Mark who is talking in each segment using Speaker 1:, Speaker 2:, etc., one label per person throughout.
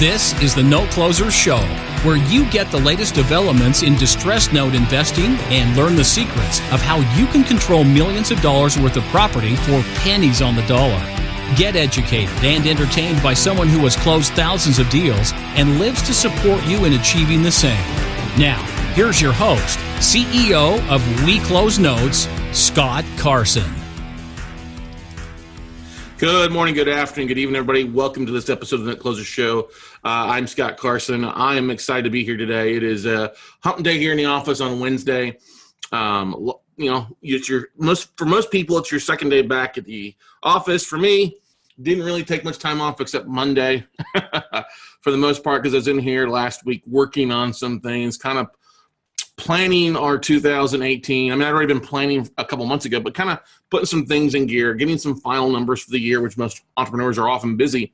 Speaker 1: This is the Note Closers Show, where you get the latest developments in distressed note investing and learn the secrets of how you can control millions of dollars worth of property for pennies on the dollar. Get educated and entertained by someone who has closed thousands of deals and lives to support you in achieving the same. Now, here's your host, CEO of We Close Notes, Scott Carson.
Speaker 2: Good morning, good afternoon, good evening, everybody. Welcome to this episode of the Note Closers Show. I'm Scott Carson. I am excited to be here today. It is hump day here in the office on Wednesday. It's for most people, it's your second day back at the office. For me, didn't really take much time off except Monday for the most part, because I was in here last week working on some things, kind of planning our 2018. I mean, I'd already been planning a couple months ago, but kind of putting some things in gear, getting some final numbers for the year, which most entrepreneurs are often busy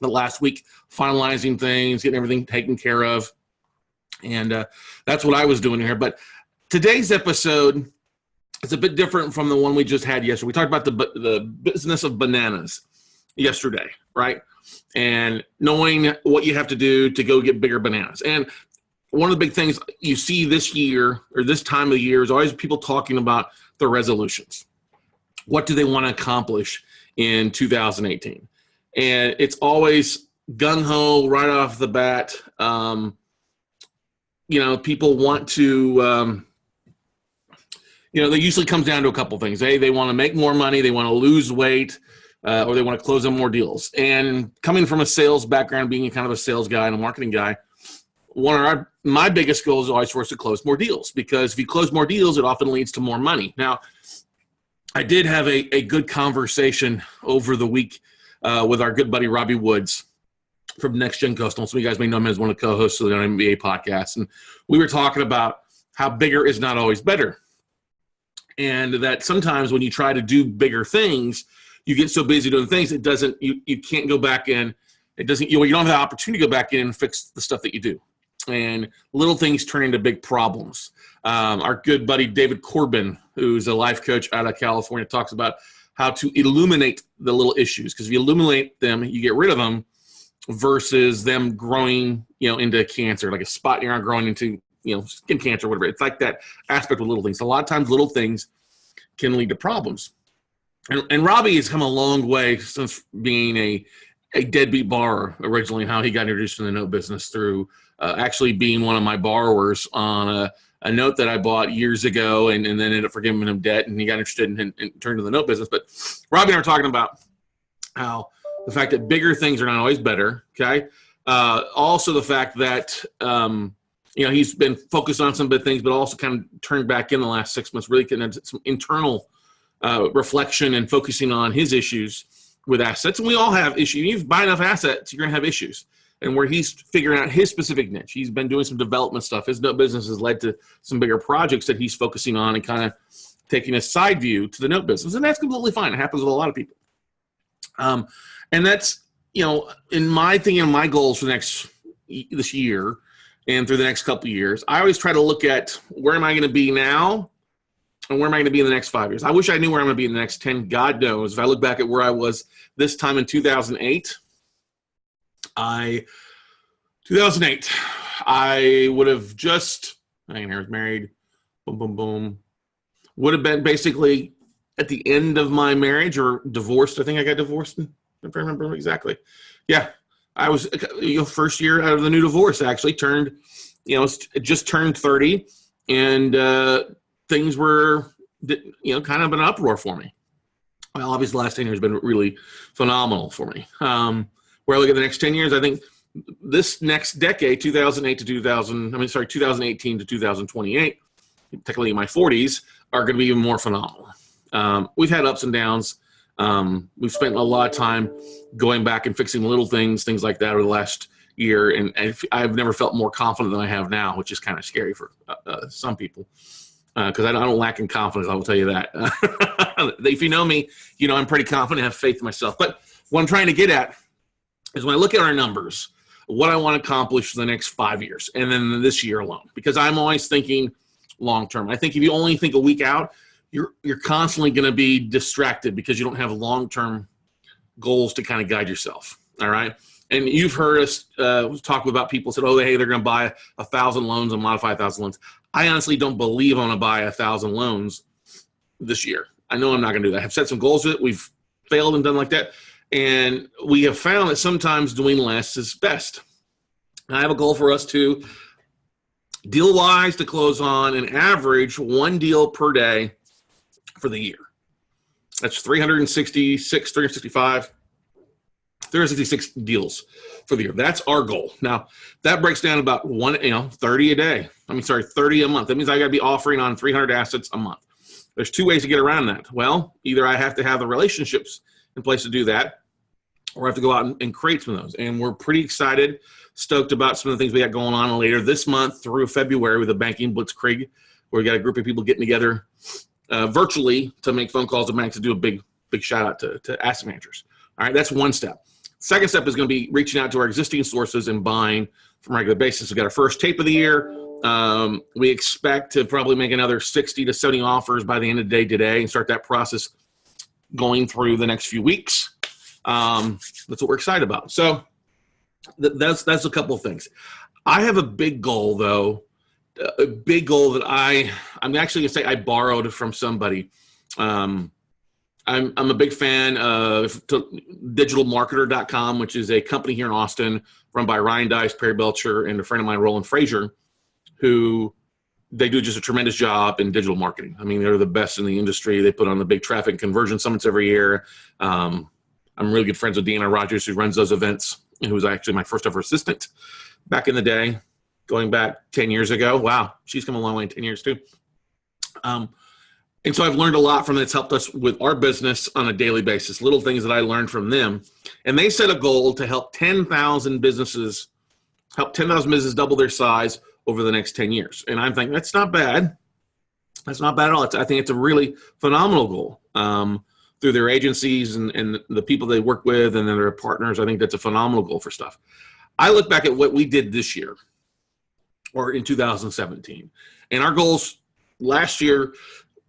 Speaker 2: the last week, finalizing things, getting everything taken care of. And that's what I was doing here. But today's episode is a bit different from the one we just had yesterday. We talked about the business of bananas yesterday, right? And knowing what you have to do to go get bigger bananas. And one of the big things you see this year or this time of the year is always people talking about the resolutions. What do they want to accomplish in 2018? And it's always gung-ho right off the bat. People want to, they usually comes down to a couple things. They want to make more money, they want to lose weight, or they want to close on more deals. And coming from a sales background, being kind of a sales guy and a marketing guy, my biggest goal is always for us to close more deals, because if you close more deals, it often leads to more money. Now, I did have a good conversation over the week with our good buddy Robby Woods from NexGen Coastal. Some of you guys may know him as one of the co-hosts of the Note MBA Podcast. And we were talking about how bigger is not always better. And that sometimes when you try to do bigger things, you get so busy doing things, you can't go back in. You don't have the opportunity to go back in and fix the stuff that you do. And little things turn into big problems. Our good buddy David Corbin, who's a life coach out of California, talks about how to illuminate the little issues. Because if you illuminate them, you get rid of them, versus them growing, into cancer, like a spot in your eye growing into, skin cancer or whatever. It's like that aspect with little things. A lot of times little things can lead to problems. And Robby has come a long way since being a deadbeat borrower originally, how he got introduced in the note business through actually being one of my borrowers on a note that I bought years ago, and then ended up forgiving him debt, and he got interested and turned to the note business. But Robby and I are talking about how the fact that bigger things are not always better, okay? Also the fact that, he's been focused on some big things, but also kind of turned back in the last 6 months, really getting into some internal reflection and focusing on his issues with assets. And we all have issues. You buy enough assets, you're going to have issues. And where he's figuring out his specific niche, he's been doing some development stuff. His note business has led to some bigger projects that he's focusing on and kind of taking a side view to the note business. And that's completely fine. It happens with a lot of people. And that's, in my thinking, my goals for this year and through the next couple of years, I always try to look at where am I going to be now and where am I going to be in the next 5 years. I wish I knew where I'm going to be in the next 10. God knows. If I look back at where I was this time in 2008, I would have just, I was married, boom, boom, boom. Would have been basically at the end of my marriage or divorced. I think I got divorced, if I remember exactly. Yeah, I was first year out of the new divorce, actually just turned 30, and things were, kind of an uproar for me. Well, obviously the last 10 years has been really phenomenal for me. Where I look at the next 10 years, I think this next decade, 2018 to 2028, technically in my 40s, are going to be even more phenomenal. We've had ups and downs. We've spent a lot of time going back and fixing little things like that over the last year. And I've never felt more confident than I have now, which is kind of scary for some people. Because I don't lack in confidence, I will tell you that. If you know me, I'm pretty confident, have faith in myself. But what I'm trying to get at is when I look at our numbers, what I want to accomplish for the next 5 years, and then this year alone, because I'm always thinking long term. I think if you only think a week out, you're constantly going to be distracted because you don't have long term goals to kind of guide yourself. All right. And you've heard us talk about people said, oh, hey, they're going to buy 1,000 loans and modify 1,000 loans. I honestly don't believe I'm going to buy 1,000 loans this year. I know I'm not going to do that. I have set some goals with it. We've failed and done like that. And we have found that sometimes doing less is best. I have a goal for us to deal-wise to close on an average one deal per day for the year. That's 366 deals for the year. That's our goal. Now, that breaks down about 30 a day. 30 a month. That means I got to be offering on 300 assets a month. There's two ways to get around that. Well, either I have to have the relationships in place to do that, or I have to go out and create some of those. And we're pretty excited, stoked about some of the things we got going on later this month through February with the Banking Blitzkrieg, where we got a group of people getting together virtually to make phone calls to banks to do a big shout out to asset managers. All right, that's one step. Second step is going to be reaching out to our existing sources and buying from a regular basis. We got our first tape of the year. We expect to probably make another 60 to 70 offers by the end of the day today and start that process going through the next few weeks. That's what we're excited about. So that's a couple of things. I have a big goal, though, a big goal that I'm actually going to say I borrowed from somebody. I'm a big fan of digitalmarketer.com, which is a company here in Austin run by Ryan Dice, Perry Belcher, and a friend of mine, Roland Frazier, who they do just a tremendous job in digital marketing. I mean, they're the best in the industry. They put on the big traffic conversion summits every year. I'm really good friends with Deanna Rogers, who runs those events, and who was actually my first ever assistant back in the day, going back 10 years ago. Wow, she's come a long way in 10 years too. And so I've learned a lot from them. It's helped us with our business on a daily basis, little things that I learned from them. And they set a goal to help 10,000 businesses double their size over the next 10 years. And I'm thinking, that's not bad. That's not bad at all. I think it's a really phenomenal goal. Through their agencies and the people they work with and then their partners, I think that's a phenomenal goal for stuff. I look back at what we did this year or in 2017. And our goals last year,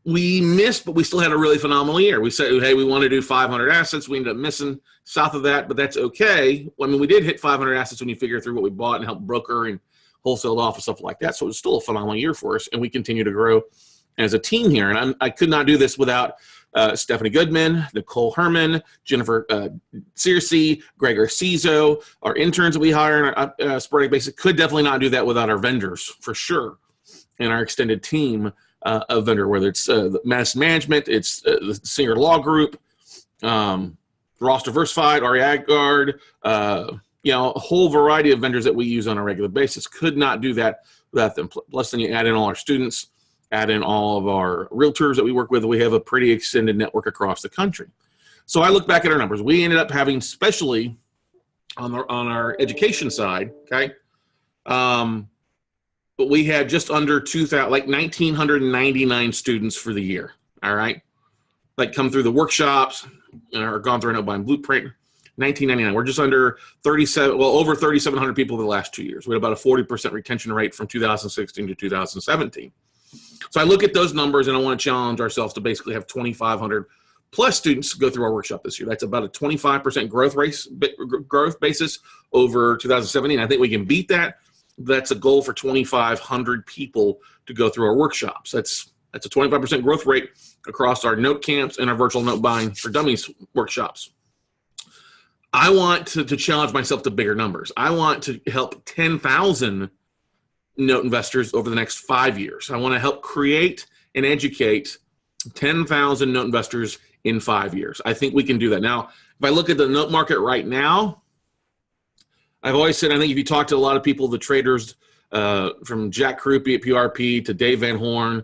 Speaker 2: we missed, but we still had a really phenomenal year. We said, hey, we want to do 500 assets. We ended up missing south of that, but that's okay. I mean, we did hit 500 assets when you figure through what we bought and helped broker and wholesaled off and stuff like that. So it was still a phenomenal year for us, and we continue to grow as a team here. And I could not do this without Stephanie Goodman, Nicole Herman, Jennifer Searcy, Greg Arcizo, our interns that we hire on a sporadic basis. Could definitely not do that without our vendors, for sure, and our extended team of vendor, whether it's Madison Management, it's the Singer Law Group, Ross Diversified, RE Guard, a whole variety of vendors that we use on a regular basis. Could not do that without them. Plus, then you add in all our students, add in all of our realtors that we work with. We have a pretty extended network across the country. So I look back at our numbers. We ended up having, especially on our education side, okay, but we had just under 2,000, like 1,999 students for the year, all right? Like come through the workshops or gone through an Note Buying Blueprint, 1,999. We're just under over 3,700 people the last 2 years. We had about a 40% retention rate from 2016 to 2017. So I look at those numbers, and I want to challenge ourselves to basically have 2,500 plus students go through our workshop this year. That's about a 25% growth basis over 2017. I think we can beat that. That's a goal for 2,500 people to go through our workshops. That's a 25% growth rate across our note camps and our virtual note buying for dummies workshops. I want to challenge myself to bigger numbers. I want to help 10,000 note investors over the next 5 years. I want to help create and educate 10,000 note investors in 5 years. I think we can do that. Now, if I look at the note market right now, I've always said, I think if you talk to a lot of people, the traders, from Jack Krupe at PRP to Dave Van Horn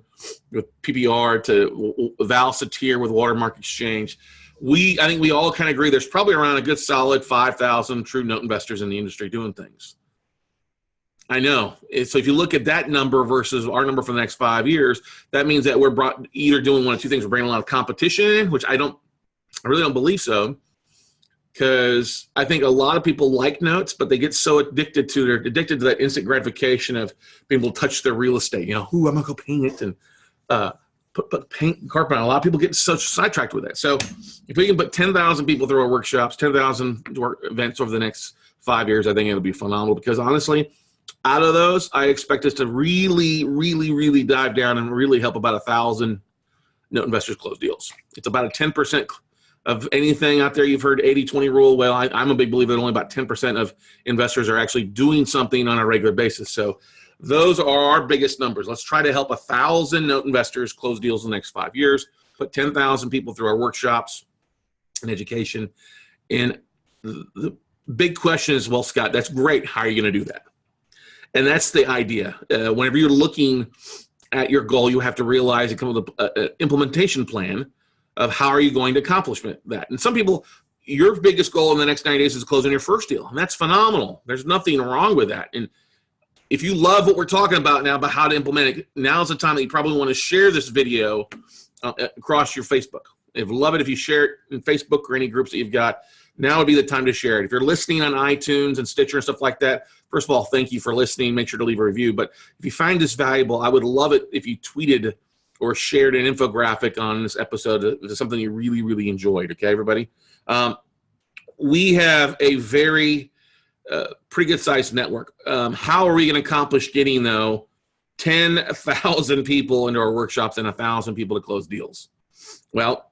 Speaker 2: with PPR to Val Satir with Watermark Exchange, I think we all kind of agree there's probably around a good solid 5,000 true note investors in the industry doing things. I know. So if you look at that number versus our number for the next 5 years, that means that we're either doing one of two things. We're bringing a lot of competition in, which I really don't believe so, because I think a lot of people like notes, but they get so addicted to that instant gratification of being able to touch their real estate. I'm going to go paint it and put paint carpet on. A lot of people get so sidetracked with that. So if we can put 10,000 people through our workshops, 10,000 events over the next 5 years, I think it'll be phenomenal because honestly, out of those, I expect us to really, really, really dive down and really help about 1,000 note investors close deals. It's about a 10% of anything out there. You've heard 80-20 rule. Well, I'm a big believer that only about 10% of investors are actually doing something on a regular basis. So those are our biggest numbers. Let's try to help 1,000 note investors close deals in the next 5 years, put 10,000 people through our workshops and education. And the big question is, well, Scott, that's great. How are you going to do that? And that's the idea. Whenever you're looking at your goal, you have to realize and come up with an implementation plan of how are you going to accomplish that. And some people, your biggest goal in the next 90 days is closing your first deal. And that's phenomenal. There's nothing wrong with that. And if you love what we're talking about now about how to implement it, now's the time that you probably want to share this video across your Facebook. I'd love it if you share it in Facebook or any groups that you've got. Now would be the time to share it. If you're listening on iTunes and Stitcher and stuff like that, first of all, thank you for listening. Make sure to leave a review. But if you find this valuable, I would love it if you tweeted or shared an infographic on this episode. It's something you really, really enjoyed. Okay, everybody? We have a very pretty good sized network. How are we going to accomplish getting, though, 10,000 people into our workshops and 1,000 people to close deals? Well,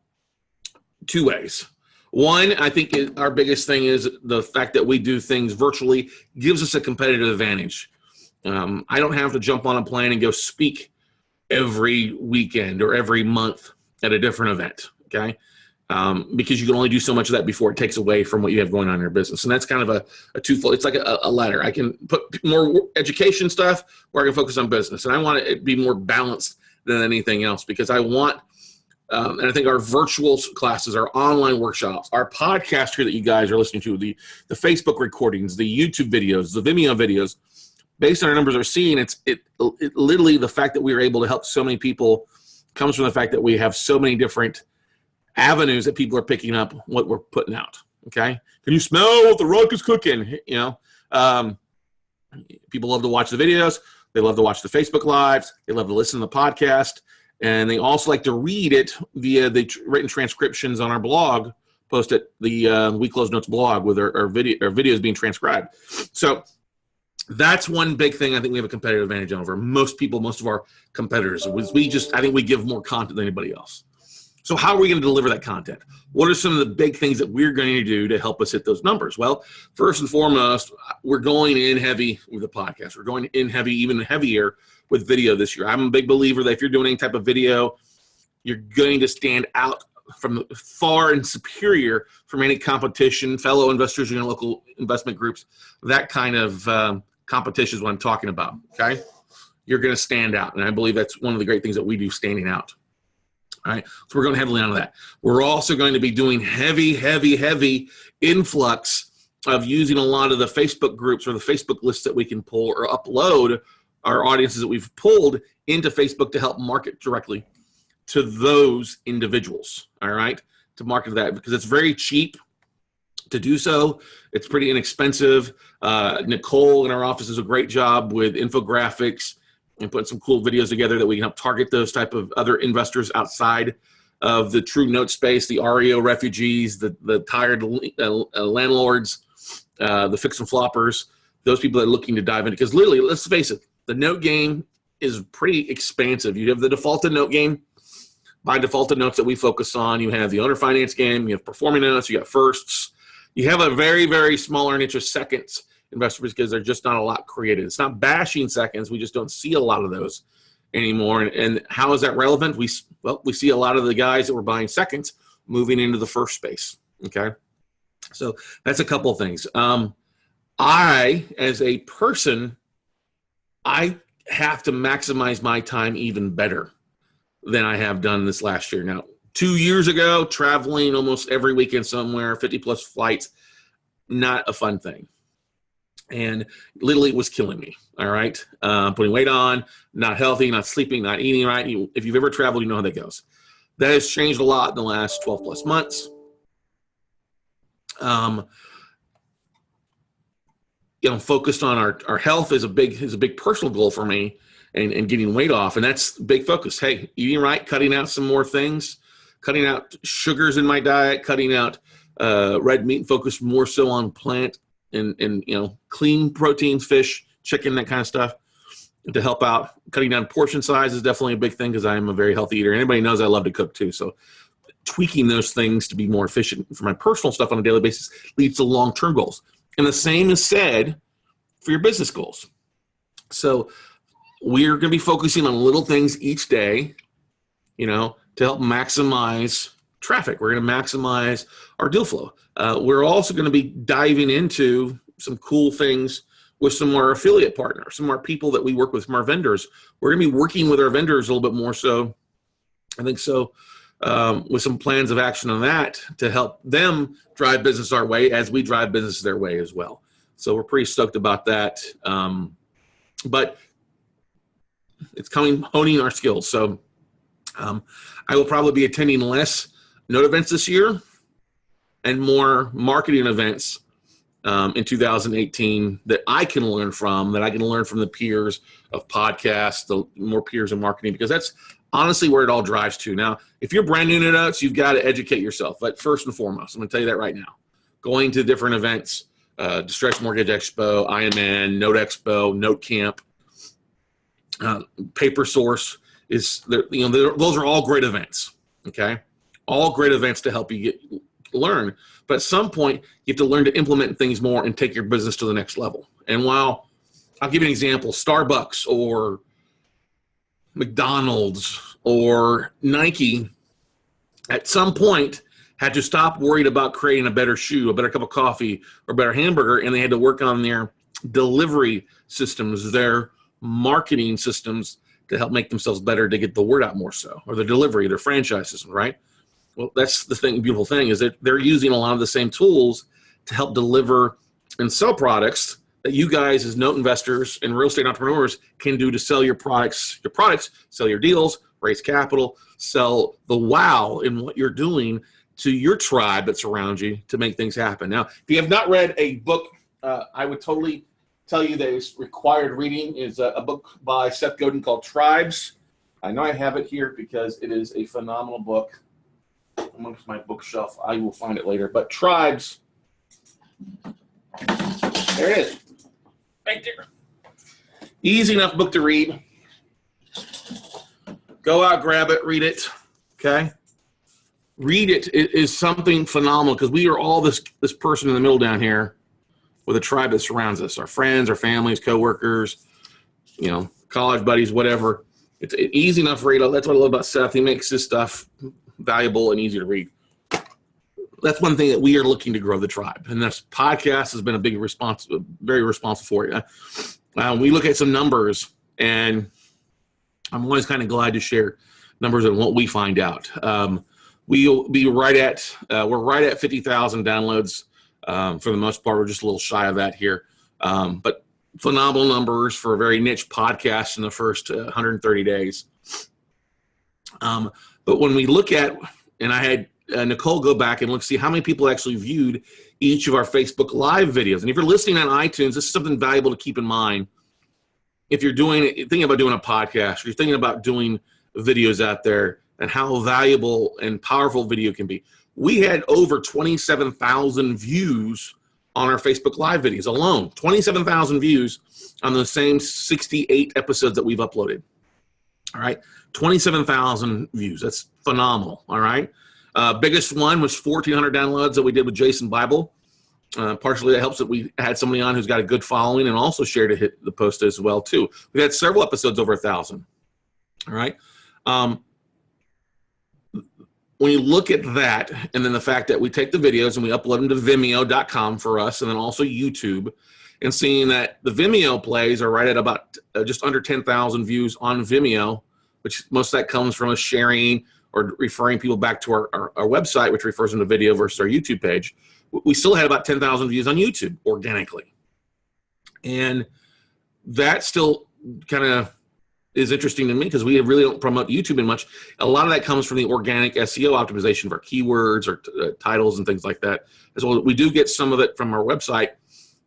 Speaker 2: two ways. One, I think our biggest thing is the fact that we do things virtually gives us a competitive advantage. I don't have to jump on a plane and go speak every weekend or every month at a different event, okay? Because you can only do so much of that before it takes away from what you have going on in your business. And that's kind of a twofold. It's like a ladder. I can put more education stuff or I can focus on business. And I want it to be more balanced than anything else because I want and I think our virtual classes, our online workshops, our podcast here that you guys are listening to, the Facebook recordings, the YouTube videos, the Vimeo videos, based on our numbers we're seeing, it literally the fact that we are able to help so many people comes from the fact that we have so many different avenues that people are picking up what we're putting out. Okay, can you smell what the rock is cooking? You know, people love to watch the videos. They love to watch the Facebook lives. They love to listen to the podcast. And they also like to read it via the written transcriptions on our blog, post at the We Close Notes blog with our videos being transcribed. So that's one big thing I think we have a competitive advantage over most people, most of our competitors. I think we give more content than anybody else. So how are we going to deliver that content? What are some of the big things that we're going to do to help us hit those numbers? Well, first and foremost, we're going in heavy with the podcast. We're going in heavy, even heavier with video this year. I'm a big believer that if you're doing any type of video, you're going to stand out from far and superior from any competition, fellow investors in your local investment groups. That kind of competition is what I'm talking about, okay? You're going to stand out, and I believe that's one of the great things that we do, standing out. All right, so we're going heavily on that. We're also going to be doing heavy influx of using a lot of the Facebook groups or the Facebook lists that we can pull or upload our audiences that we've pulled into Facebook to help market directly to those individuals, all right, to market that because it's very cheap to do so. It's pretty inexpensive. Nicole in our office does a great job with infographics and putting some cool videos together that we can help target those type of other investors outside of the true note space, the REO refugees, the tired landlords, the fix and floppers, those people that are looking to dive in. Because literally, let's face it, the note game is pretty expansive. You have the defaulted note game. By defaulted notes that we focus on, you have the owner finance game, you have performing notes, you got firsts. You have a very, very smaller niche of seconds investors because they're just not a lot created. It's not bashing seconds. We just don't see a lot of those anymore. And how is that relevant? We see a lot of the guys that were buying seconds moving into the first space. Okay. So that's a couple of things. I, as a person, I have to maximize my time even better than I have done this last year. Now, 2 years ago, traveling almost every weekend somewhere, 50 plus flights, not a fun thing. And literally it was killing me, all right? Putting weight on, not healthy, not sleeping, not eating right. If you've ever traveled, you know how that goes. That has changed a lot in the last 12 plus months. Focused on our health is a big personal goal for me and getting weight off. And that's big focus. Hey, eating right, cutting out some more things, cutting out sugars in my diet, cutting out red meat and focus more so on plant and clean proteins, fish, chicken, that kind of stuff to help out. Cutting down portion size is definitely a big thing because I am a very healthy eater. Anybody knows I love to cook too. So tweaking those things to be more efficient for my personal stuff on a daily basis leads to long-term goals. And the same is said for your business goals. So we're going to be focusing on little things each day, to help maximize traffic. We're going to maximize our deal flow. We're also going to be diving into some cool things with some of our affiliate partners, some of our people that we work with, from our vendors. We're going to be working with our vendors a little bit more so, I think so, with some plans of action on that to help them drive business our way as we drive business their way as well. So we're pretty stoked about that. But it's coming, honing our skills. So I will probably be attending less Note events this year and more marketing events in 2018 that I can learn from, the peers of podcasts, the more peers in marketing, because that's honestly where it all drives to. Now, if you're brand new to Notes, you've got to educate yourself. But first and foremost, I'm going to tell you that right now. Going to different events, Distressed Mortgage Expo, IMN, Note Expo, Note Camp, Paper Source, those are all great events, okay? All great events to help you learn. But at some point, you have to learn to implement things more and take your business to the next level. And while I'll give you an example, Starbucks or McDonald's or Nike at some point had to stop worried about creating a better shoe, a better cup of coffee, or a better hamburger, and they had to work on their delivery systems, their marketing systems to help make themselves better to get the word out more so, or their delivery, their franchise system, right? Well, that's the beautiful thing is that they're using a lot of the same tools to help deliver and sell products that you guys as note investors and real estate entrepreneurs can do to sell your products, sell your deals, raise capital, sell the wow in what you're doing to your tribe that surrounds you to make things happen. Now, if you have not read a book, I would totally tell you that it's required reading is a book by Seth Godin called Tribes. I know I have it here because it is a phenomenal book. Amongst my bookshelf, I will find it later. But Tribes, there it is, right there. Easy enough book to read. Go out, grab it, read it. Okay, read it. It is something phenomenal because we are all this person in the middle down here with a tribe that surrounds us: our friends, our families, coworkers, college buddies, whatever. It's easy enough read. That's what I love about Seth. He makes this stuff valuable and easy to read. That's one thing that we are looking to grow the tribe, and this podcast has been a big very responsible for it. We look at some numbers, and I'm always kind of glad to share numbers and what we find out. We'll be right at 50,000 downloads for the most part. We're just a little shy of that here, but phenomenal numbers for a very niche podcast in the first 130 days. But when we look at, and I had Nicole go back and see how many people actually viewed each of our Facebook Live videos. And if you're listening on iTunes, this is something valuable to keep in mind. If you're thinking about doing a podcast, or you're thinking about doing videos out there, and how valuable and powerful video can be. We had over 27,000 views on our Facebook Live videos alone. 27,000 views on the same 68 episodes that we've uploaded. All right, 27,000 views. That's phenomenal. All right, biggest one was 1,400 downloads that we did with Jason Bible. Partially that helps that we had somebody on who's got a good following and also shared the post as well too. We had several episodes over 1,000. All right. When you look at that, and then the fact that we take the videos and we upload them to Vimeo.com for us, and then also YouTube, and seeing that the Vimeo plays are right at about just under 10,000 views on Vimeo, which most of that comes from us sharing or referring people back to our website, which refers them to video versus our YouTube page. We still had about 10,000 views on YouTube organically. And that still kind of is interesting to me because we really don't promote YouTube in much. A lot of that comes from the organic SEO optimization of our keywords or titles and things like that. As well, we do get some of it from our website.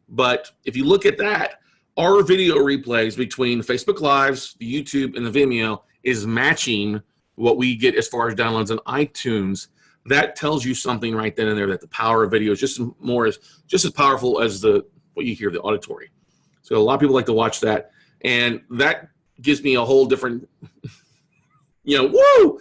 Speaker 2: But if you look at that, our video replays between Facebook Lives, the YouTube, and the Vimeo is matching what we get as far as downloads on iTunes. That tells you something right then and there that the power of video is just as powerful as the what you hear, the auditory. So a lot of people like to watch that. And that gives me a whole different, whoa.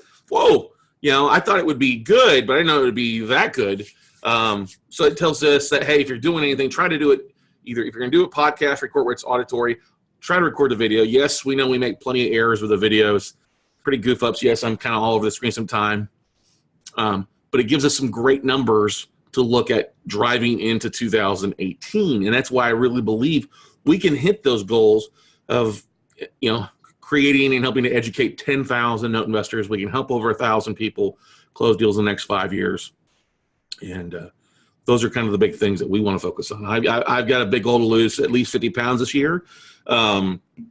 Speaker 2: I thought it would be good, but I didn't know it would be that good. So it tells us that, hey, if you're doing anything, try to do it either. If you're going to do a podcast, record where it's auditory, try to record the video. Yes, we know we make plenty of errors with the videos, pretty goof ups. Yes, I'm kind of all over the screen sometime. But it gives us some great numbers to look at driving into 2018. And that's why I really believe we can hit those goals of, creating and helping to educate 10,000 note investors. We can help over 1,000 people close deals in the next 5 years. And those are kind of the big things that we want to focus on. I've got a big goal to lose at least 50 pounds this year.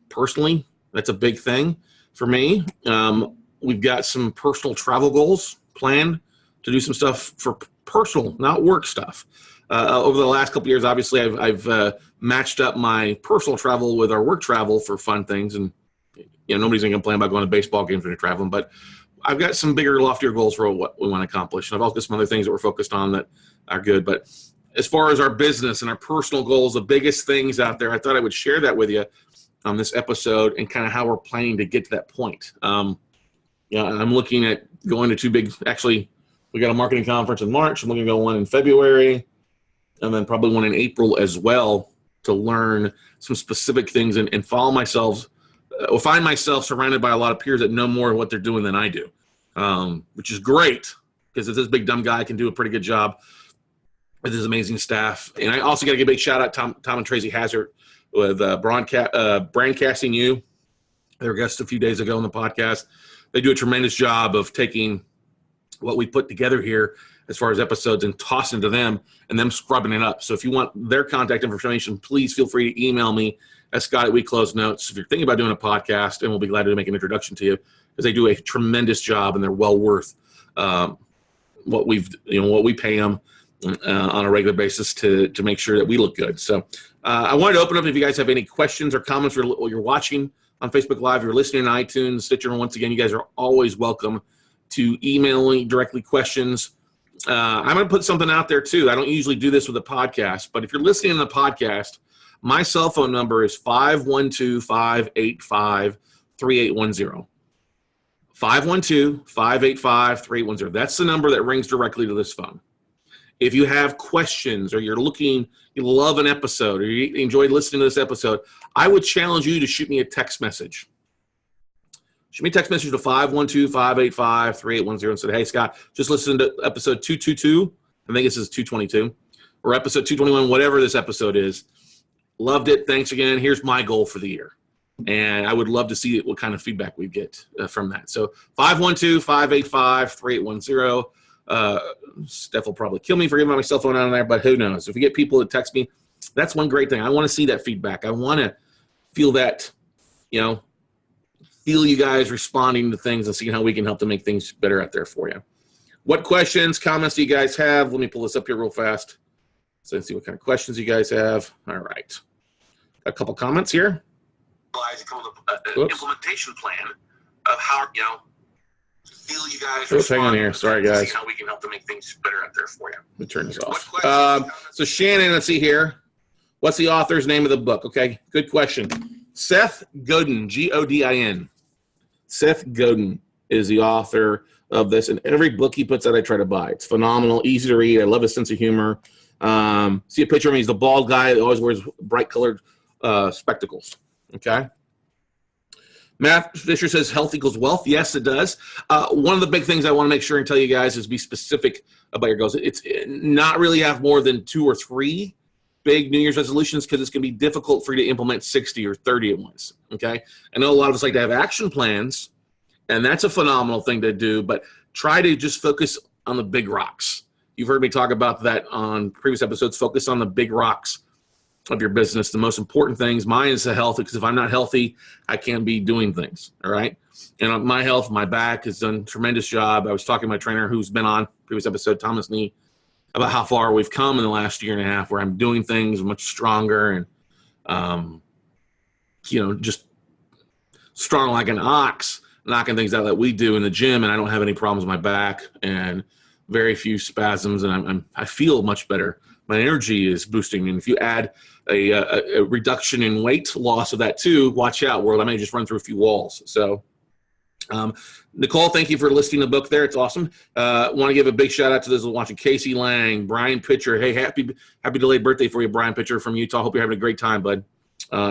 Speaker 2: Personally, that's a big thing for me. We've got some personal travel goals planned to do some stuff for personal, not work stuff. Over the last couple of years, obviously, I've matched up my personal travel with our work travel for fun things. And, nobody's going to complain about going to baseball games when you're traveling. But I've got some bigger, loftier goals for what we want to accomplish. And I've also got some other things that we're focused on that are good. But as far as our business and our personal goals, the biggest things out there, I thought I would share that with you on this episode and kind of how we're planning to get to that point. I'm looking at going to two big, actually, we got a marketing conference in March. I'm looking to go one in February and then probably one in April as well to learn some specific things and follow myself or find myself surrounded by a lot of peers that know more of what they're doing than I do, which is great because this big dumb guy can do a pretty good job with his amazing staff. And I also got to give a big shout out to Tom and Tracy Hazard with Brandcasting You. They were guests a few days ago on the podcast. They do a tremendous job of taking what we put together here as far as episodes and tossing to them and them scrubbing it up. So if you want their contact information, please feel free to email me at Scott@WeCloseNotes if you're thinking about doing a podcast, and we'll be glad to make an introduction to you because they do a tremendous job and they're well worth what we pay them on a regular basis to make sure that we look good. So I wanted to open up if you guys have any questions or comments or you're watching on Facebook Live, you're listening on iTunes, Stitcher. Once again, you guys are always welcome to email me directly questions. I'm going to put something out there too. I don't usually do this with a podcast, but if you're listening to the podcast, my cell phone number is 512-585-3810. 512-585-3810. That's the number that rings directly to this phone. If you have questions or you love an episode or you enjoyed listening to this episode, I would challenge you to shoot me a text message. Shoot me a text message to 512-585-3810 and say, hey, Scott, just listen to episode 222. I think this is 222 or episode 221, whatever this episode is. Loved it. Thanks again. Here's my goal for the year. And I would love to see what kind of feedback we get from that. So 512-585-3810. Steph will probably kill me for giving my cell phone on there, but who knows? If we get people that text me, that's one great thing. I want to see that feedback. I want to feel that, feel you guys responding to things and seeing how we can help to make things better out there for you. What questions, comments do you guys have? Let me pull this up here real fast so I can see what kind of questions you guys have. All right. A couple comments here. Implementation plan of how, feel you guys. Oops, hang on here. Sorry, guys. How we can help to make things better out there for you. Let me turn this off. So Shannon, let's see here. What's the author's name of the book? Okay, good question. Seth Godin, Godin. Seth Godin is the author of this, and every book he puts out, I try to buy. It's phenomenal, easy to read. I love his sense of humor. See a picture of him. He's the bald guy that always wears bright-colored spectacles. Okay. Matt Fisher says health equals wealth. Yes, it does. One of the big things I want to make sure and tell you guys is be specific about your goals. It's not really have more than 2 or 3 big New Year's resolutions because it's going to be difficult for you to implement 60 or 30 at once. Okay. I know a lot of us like to have action plans, and that's a phenomenal thing to do, but try to just focus on the big rocks. You've heard me talk about that on previous episodes. Focus on the big rocks of your business, the most important things. Mine is the health, because if I'm not healthy, I can't be doing things. All right. And my health, my back has done a tremendous job. I was talking to my trainer who's been on previous episode, Thomas Nee, about how far we've come in the last year and a half where I'm doing things much stronger and, just strong like an ox, knocking things out that we do in the gym. And I don't have any problems with my back and very few spasms, and I feel much better. My energy is boosting, and if you add a reduction in weight loss of that too, watch out, world. I may just run through a few walls. So, Nicole, thank you for listing the book there. It's awesome. Want to give a big shout out to those watching. Casey Lang, Brian Pitcher. Hey, happy delayed birthday for you, Brian Pitcher from Utah. Hope you're having a great time, bud.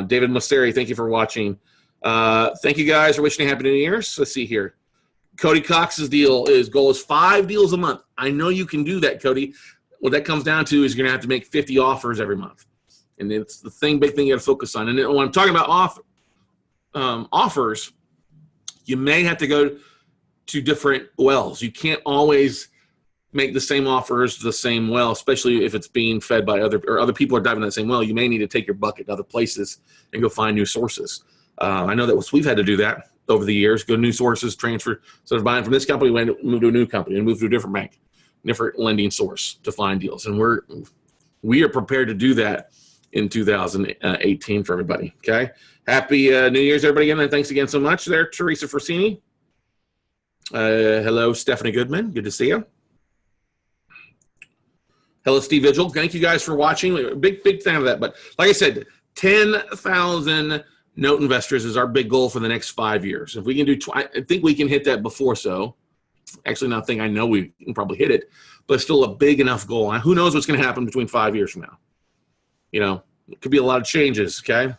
Speaker 2: David Musteri, thank you for watching. Thank you guys for wishing a happy New Year's. Let's see here. Cody Cox's goal is 5 deals a month. I know you can do that, Cody. What that comes down to is you're going to have to make 50 offers every month. And it's the big thing you got to focus on. And then when I'm talking about offers, you may have to go to different wells. You can't always make the same offers the same well, especially if it's being fed by other people are diving that same well. You may need to take your bucket to other places and go find new sources. I know that we've had to do that over the years, go to new sources, transfer. So of buying from this company, we move to a new company and move to a different bank, different lending source to find deals. And we are prepared to do that in 2018 for everybody. Okay. Happy New Year's, everybody. Again, and thanks again so much there, Teresa Forsini. Hello, Stephanie Goodman. Good to see you. Hello, Steve Vigil. Thank you guys for watching. Big fan of that. But like I said, 10,000 note investors is our big goal for the next 5 years. If we can do, I think we can hit that before so. Actually, not think I know we can probably hit it, but it's still a big enough goal. And who knows what's going to happen between 5 years from now? You know, it could be a lot of changes, okay?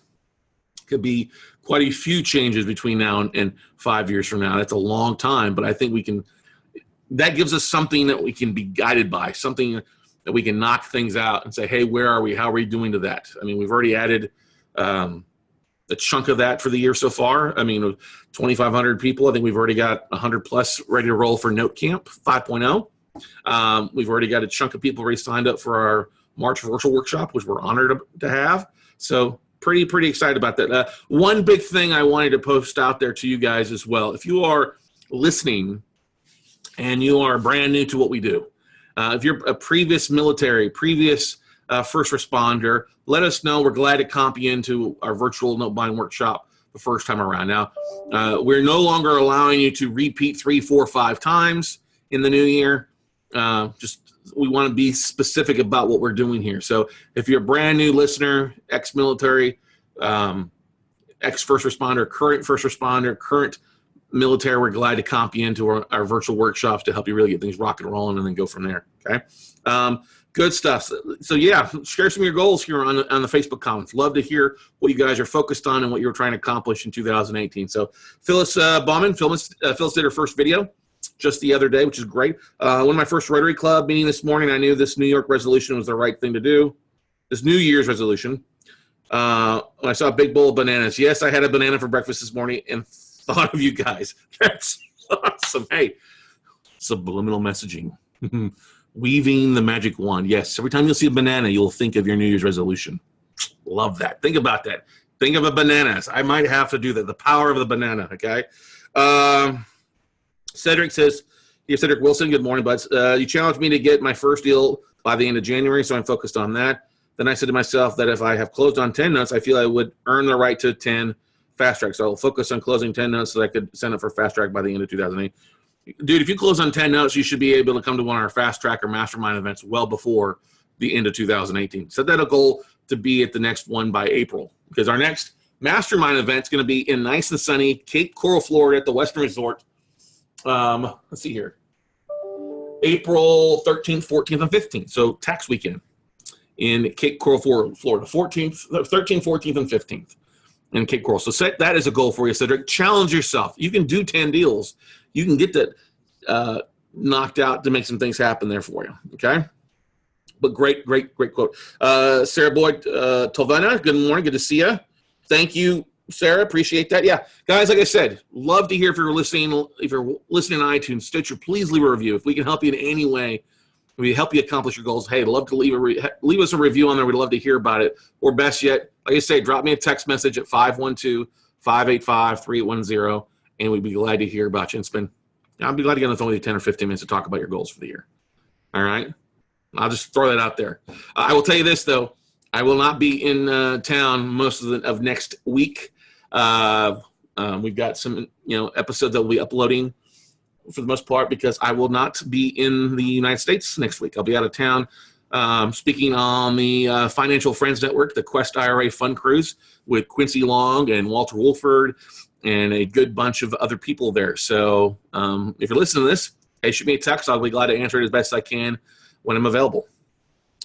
Speaker 2: Could be quite a few changes between now and 5 years from now. That's a long time, but I think we can, that gives us something that we can be guided by, something that we can knock things out and say, hey, where are we? How are we doing to that? I mean, we've already added a chunk of that for the year so far. I mean, 2,500 people. I think we've already got 100 plus ready to roll for Note Camp 5.0. We've already got a chunk of people already signed up for our March virtual workshop, which we're honored to have. So pretty excited about that. One big thing I wanted to post out there to you guys as well. If you are listening and you are brand new to what we do, if you're a previous military, previous first responder, let us know. We're glad to comp you into our virtual note buying workshop the first time around. Now, we're no longer allowing you to repeat 3, 4, 5 times in the new year. We want to be specific about what we're doing here. So if you're a brand new listener, ex-military, ex-first responder, current military, we're glad to comp you into our virtual workshops to help you really get things rocking and rolling and then go from there. Okay. Good stuff. So yeah, share some of your goals here on the Facebook comments. Love to hear what you guys are focused on and what you're trying to accomplish in 2018. So Phyllis Bauman, Phyllis did her first video just the other day, which is great. One of my first Rotary Club meeting this morning, I knew this New York resolution was the right thing to do. This New Year's resolution. I saw a big bowl of bananas. Yes, I had a banana for breakfast this morning and thought of you guys. That's awesome. Hey, subliminal messaging. Weaving the magic wand. Yes, every time you'll see a banana, you'll think of your New Year's resolution. Love that. Think about that. Think of a banana. I might have to do that. The power of the banana, okay? Cedric says, "Dear Cedric Wilson, good morning, buds. You challenged me to get my first deal by the end of January, so I'm focused on that. Then I said to myself that if I have closed on 10 notes, I feel I would earn the right to 10 fast track. So I'll focus on closing 10 notes so that I could send it for fast track by the end of 2008. Dude, if you close on 10 notes, you should be able to come to one of our fast track or mastermind events well before the end of 2018. Set that a goal to be at the next one by April, because our next mastermind event is going to be in nice and sunny Cape Coral, Florida at the Western Resort. Let's see here. April 13th, 14th, and 15th. So tax weekend in Cape Coral, Florida. 13th, 14th, and 15th in Cape Coral. So set that as a goal for you, Cedric. Challenge yourself. You can do 10 deals. You can get that knocked out to make some things happen there for you, okay? But great quote. Sarah Boyd Tolvana, good morning. Good to see you. Thank you, Sarah. Appreciate that. Yeah, guys, like I said, love to hear if you're listening. If you're listening on iTunes, Stitcher, please leave a review. If we can help you in any way, we help you accomplish your goals. Hey, I'd love to leave us a review on there. We'd love to hear about it. Or best yet, like I say, drop me a text message at 512-585-3810. And we'd be glad to hear about you. I'll be glad to get on the phone with you 10 or 15 minutes to talk about your goals for the year. All right? I'll just throw that out there. I will tell you this, though. I will not be in town most of next week. We've got some episodes that we'll be uploading for the most part, because I will not be in the United States next week. I'll be out of town speaking on the Financial Friends Network, the Quest IRA Fund Cruise with Quincy Long and Walter Wolford and a good bunch of other people there. So if you're listening to this, hey, shoot me a text. I'll be glad to answer it as best I can when I'm available.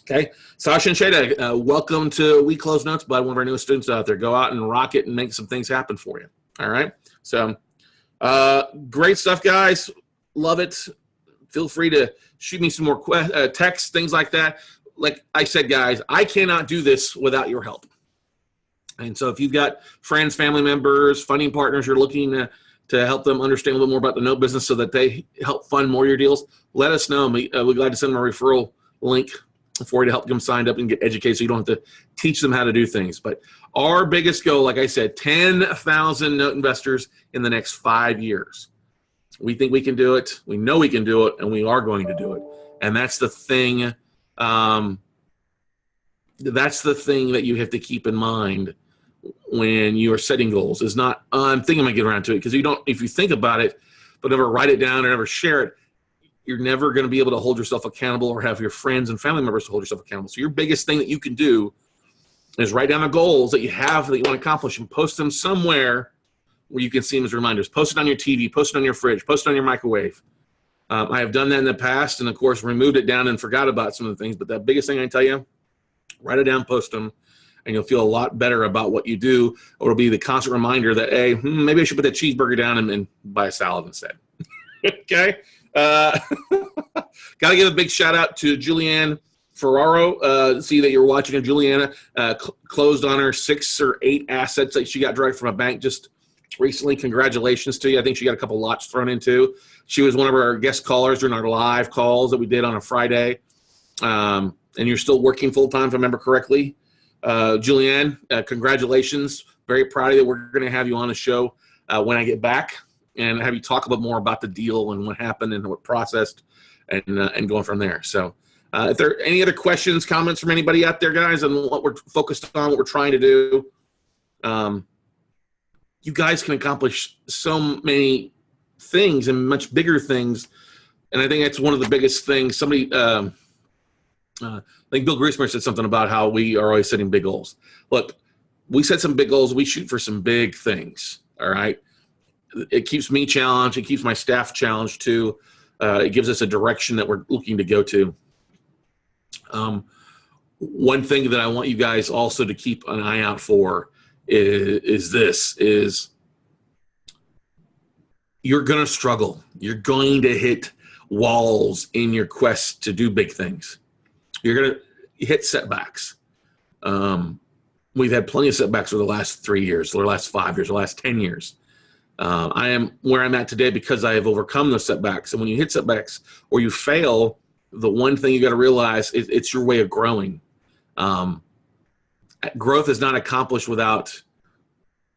Speaker 2: Okay. Sasha and Shada, welcome to We Close Notes by one of our newest students out there. Go out and rock it and make some things happen for you. All right. So great stuff, guys. Love it. Feel free to shoot me some more texts, things like that. Like I said, guys, I cannot do this without your help. And so if you've got friends, family members, funding partners, you're looking to help them understand a little more about the note business so that they help fund more of your deals, let us know. We're glad to send them a referral link for you to help them sign up and get educated so you don't have to teach them how to do things. But our biggest goal, like I said, 10,000 note investors in the next 5 years. We think we can do it. We know we can do it, and we are going to do it. And that's the thing. That's the thing that you have to keep in mind when you are setting goals. Is not, I'm thinking I'm going to get around to it, because if you think about it, but never write it down or never share it, you're never going to be able to hold yourself accountable or have your friends and family members to hold yourself accountable. So your biggest thing that you can do is write down the goals that you have that you want to accomplish and post them somewhere where you can see them as reminders. Post it on your TV, post it on your fridge, post it on your microwave. I have done that in the past and, of course, removed it down and forgot about some of the things. But the biggest thing I tell you, write it down, post them, and you'll feel a lot better about what you do. Or it'll be the constant reminder that, hey, maybe I should put that cheeseburger down and buy a salad instead. Okay? Got to give a big shout out to Julianne Ferraro. See that you're watching. Juliana closed on her 6 or 8 assets that she got direct from a bank just recently. Congratulations to you. I think she got a couple lots thrown into. She was one of our guest callers during our live calls that we did on a Friday. And you're still working full time, if I remember correctly. Julianne, congratulations. Very proud of you. We're going to have you on the show when I get back and have you talk a bit more about the deal and what happened and what processed and going from there. So if there are any other questions, comments from anybody out there, guys, on what we're focused on, what we're trying to do, you guys can accomplish so many things and much bigger things. And I think that's one of the biggest things. Somebody, I think Bill Griesmer said something about how we are always setting big goals. Look, we set some big goals. We shoot for some big things. All right. It keeps me challenged. It keeps my staff challenged too. It gives us a direction that we're looking to go to. One thing that I want you guys also to keep an eye out for is you're going to struggle. You're going to hit walls in your quest to do big things. You're going to hit setbacks. We've had plenty of setbacks over the last 3 years, or the last 5 years, or the last 10 years. I am where I'm at today because I have overcome those setbacks. And when you hit setbacks or you fail, the one thing you got to realize is it's your way of growing. Growth is not accomplished without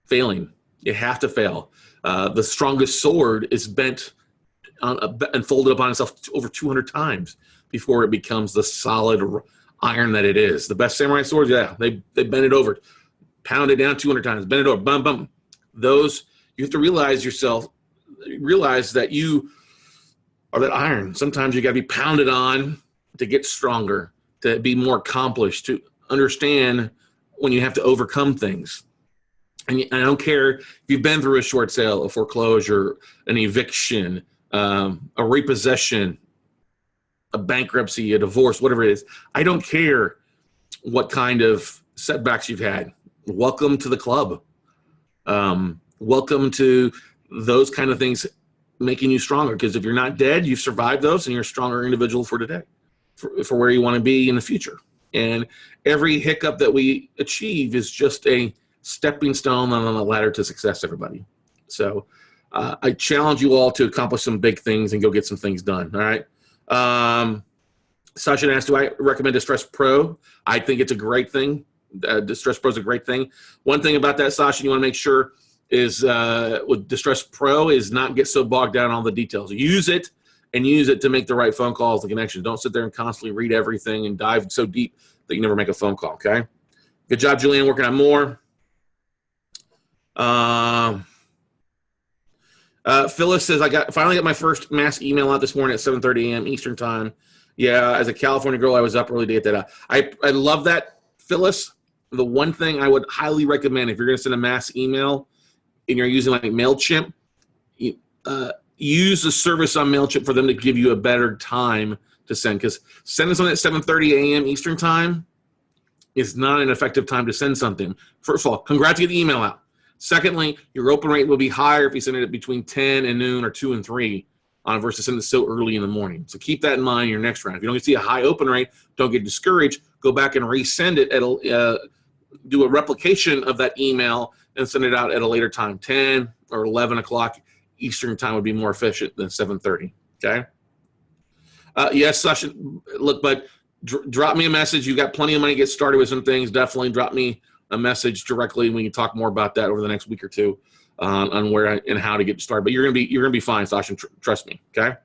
Speaker 2: failing. You have to fail. The strongest sword is bent and folded upon itself over 200 times before it becomes the solid iron that it is. The best samurai swords, yeah, they bend it over, pound it down 200 times, bend it over, bum, bum. Those, you have to realize that you are that iron. Sometimes you got to be pounded on to get stronger, to be more accomplished, to understand when you have to overcome things. And I don't care if you've been through a short sale, a foreclosure, an eviction, a repossession, a bankruptcy, a divorce, whatever it is. I don't care what kind of setbacks you've had. Welcome to the club. Welcome to those kind of things making you stronger. Because if you're not dead, you've survived those and you're a stronger individual for today, for where you want to be in the future. And every hiccup that we achieve is just a stepping stone on the ladder to success, everybody. So I challenge you all to accomplish some big things and go get some things done. All right. Sasha asked, do I recommend Distress Pro? I think it's a great thing. Distress Pro is a great thing. One thing about that, Sasha, you want to make sure is with Distress Pro is not get so bogged down on all the details. Use it to make the right phone calls, the connections. Don't sit there and constantly read everything and dive so deep that you never make a phone call, okay? Good job, Julianne, working on more. Phyllis says, finally got my first mass email out this morning at 7:30 a.m. Eastern time. Yeah, as a California girl, I was up early to get that out. I love that, Phyllis. The one thing I would highly recommend if you're going to send a mass email and you're using like MailChimp, use the service on MailChimp for them to give you a better time to send. Because sending something at 7:30 a.m. Eastern time is not an effective time to send something. First of all, congrats, get the email out. Secondly, your open rate will be higher if you send it between 10 and noon or 2 and 3 versus sending it so early in the morning. So keep that in mind in your next round. If you don't see a high open rate, don't get discouraged. Go back and resend it. Do a replication of that email and send it out at a later time. 10 or 11 o'clock Eastern time would be more efficient than 7:30. Okay? Yes, Sasha, look, but drop me a message. You've got plenty of money to get started with some things. Definitely drop me a message directly. We can talk more about that over the next week or two on where and how to get started. But you're gonna be fine, Sasha. Trust me. Okay.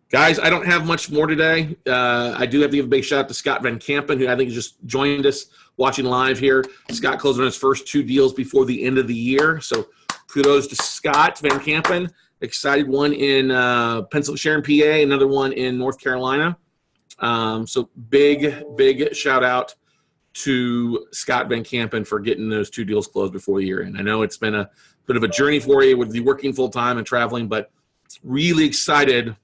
Speaker 2: Guys, I don't have much more today. I do have to give a big shout out to Scott Van Kampen, who I think just joined us watching live here. Scott closed on his first 2 deals before the end of the year. So kudos to Scott Van Kampen. Excited, one in Sharon, PA, another one in North Carolina. So big shout out to Scott Van Kampen for getting those 2 deals closed before the year end. I know it's been a bit of a journey for you with the working full time and traveling, but really excited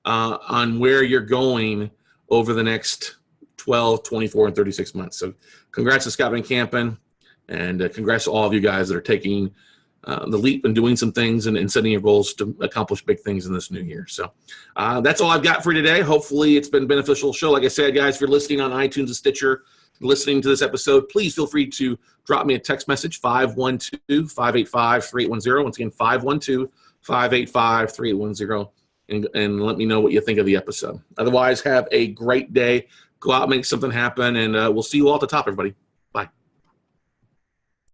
Speaker 2: on where you're going over the next 12, 24, and 36 months. So congrats to Scott Van Kampen, and congrats to all of you guys that are taking the leap and doing some things and setting your goals to accomplish big things in this new year. So that's all I've got for you today. Hopefully it's been a beneficial show. Like I said, guys, if you're listening on iTunes and Stitcher, listening to this episode, please feel free to drop me a text message, 512-585-3810. Once again, 512-585-3810. And let me know what you think of the episode. Otherwise, have a great day. Go out and make something happen, and we'll see you all at the top, everybody. Bye.